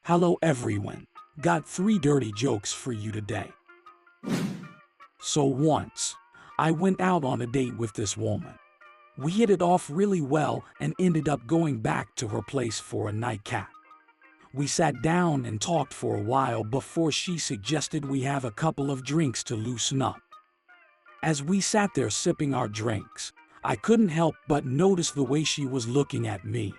Hello everyone. Got 3 dirty jokes for you today. So once, I went out on a date with this woman. We hit it off really well and ended up going back to her place for a nightcap. We sat down and talked for a while before she suggested we have a couple of drinks to loosen up. As we sat there sipping our drinks, I couldn't help but notice the way she was looking at me.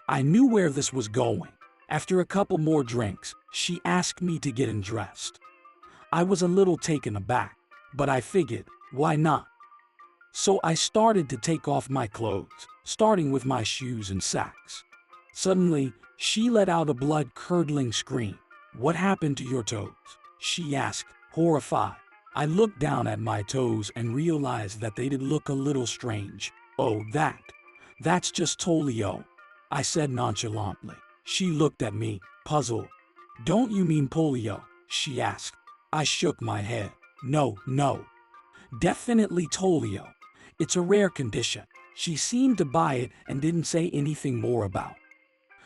I knew where this was going. After a couple more drinks, she asked me to get undressed. I was a little taken aback, but I figured, why not? So I started to take off my clothes, starting with my shoes and socks. Suddenly, she let out a blood-curdling scream. "What happened to your toes?" she asked, horrified. I looked down at my toes and realized that they did look a little strange. "Oh, that's just polio," I said nonchalantly. She looked at me, puzzled. "Don't you mean polio?" she asked. I shook my head. No, definitely polio. It's a rare condition." She seemed to buy it and didn't say anything more about it.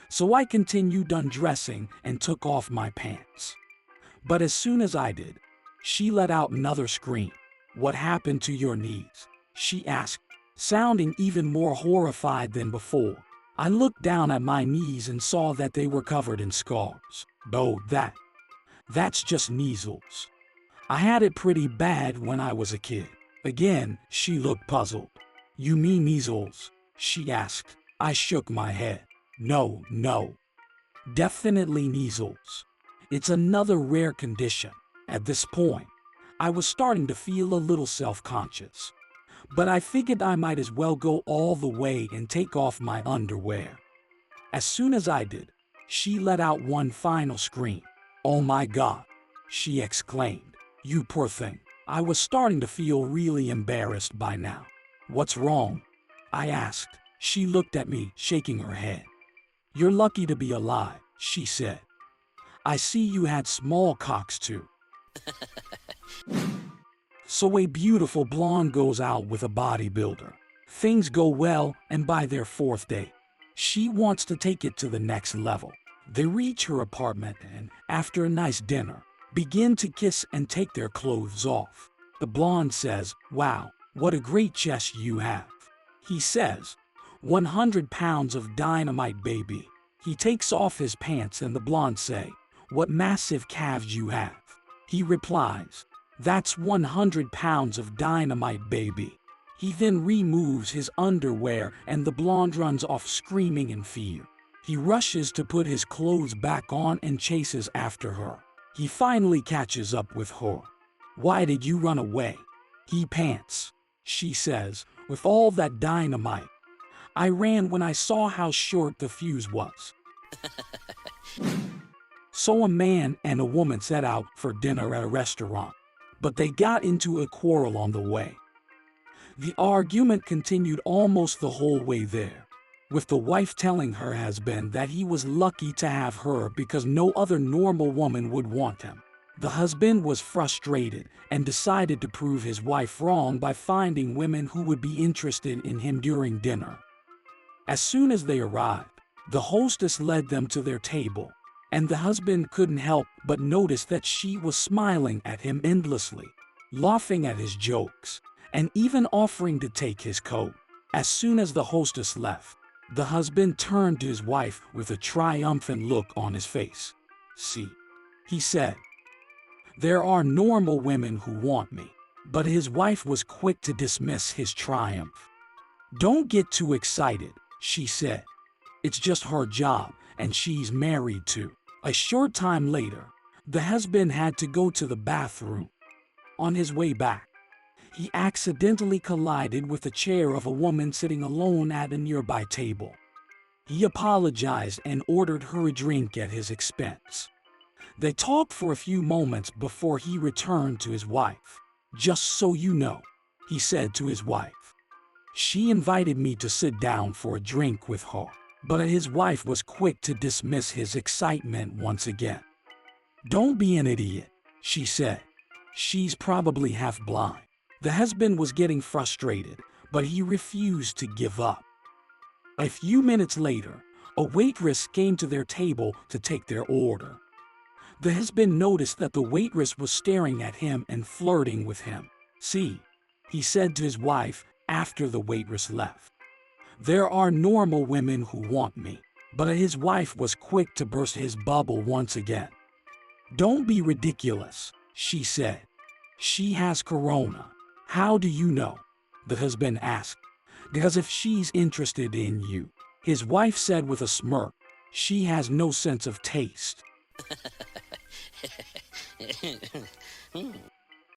So I continued undressing and took off my pants. But as soon as I did, she let out another scream. "What happened to your knees?" she asked, sounding even more horrified than before. I looked down at my knees and saw that they were covered in scars. "Oh, that's just measles. I had it pretty bad when I was a kid." Again, she looked puzzled. "You mean measles?" she asked. I shook my head. No, definitely measles. It's another rare condition." At this point, I was starting to feel a little self-conscious. But I figured I might as well go all the way and take off my underwear. As soon as I did, she let out one final scream. "Oh my God," she exclaimed. "You poor thing." I was starting to feel really embarrassed by now. "What's wrong?" I asked. She looked at me, shaking her head. "You're lucky to be alive," she said. "I see you had small cocks too." So a beautiful blonde goes out with a bodybuilder. Things go well, and by their 4th date, she wants to take it to the next level. They reach her apartment and, after a nice dinner, begin to kiss and take their clothes off. The blonde says, "Wow, what a great chest you have." He says, 100 pounds of dynamite, baby." He takes off his pants and the blonde say, "What massive calves you have." He replies, "That's 100 pounds of dynamite, baby." He then removes his underwear and the blonde runs off screaming in fear. He rushes to put his clothes back on and chases after her. He finally catches up with her. "Why did you run away?" He pants. She says, "With all that dynamite, I ran when I saw how short the fuse was." So a man and a woman set out for dinner at a restaurant, but they got into a quarrel on the way. The argument continued almost the whole way there, with the wife telling her husband that he was lucky to have her because no other normal woman would want him. The husband was frustrated and decided to prove his wife wrong by finding women who would be interested in him during dinner. As soon as they arrived, the hostess led them to their table, and the husband couldn't help but notice that she was smiling at him endlessly, laughing at his jokes, and even offering to take his coat. As soon as the hostess left, the husband turned to his wife with a triumphant look on his face. "See," he said, "there are normal women who want me." But his wife was quick to dismiss his triumph. "Don't get too excited," she said. "It's just her job, and she's married too." A short time later, the husband had to go to the bathroom. On his way back, he accidentally collided with the chair of a woman sitting alone at a nearby table. He apologized and ordered her a drink at his expense. They talked for a few moments before he returned to his wife. "Just so you know," he said to his wife, "she invited me to sit down for a drink with her." But his wife was quick to dismiss his excitement once again. "Don't be an idiot," she said. "She's probably half blind." The husband was getting frustrated, but he refused to give up. A few minutes later, A waitress came to their table to take their order. The husband noticed that the waitress was staring at him and flirting with him. "See," he said to his wife after the waitress left. "There are normal women who want me." But his wife was quick to burst his bubble once again. "Don't be ridiculous," she said. "She has corona." "How do you know?" the husband asked. "Because if she's interested in you," his wife said with a smirk, "she has no sense of taste."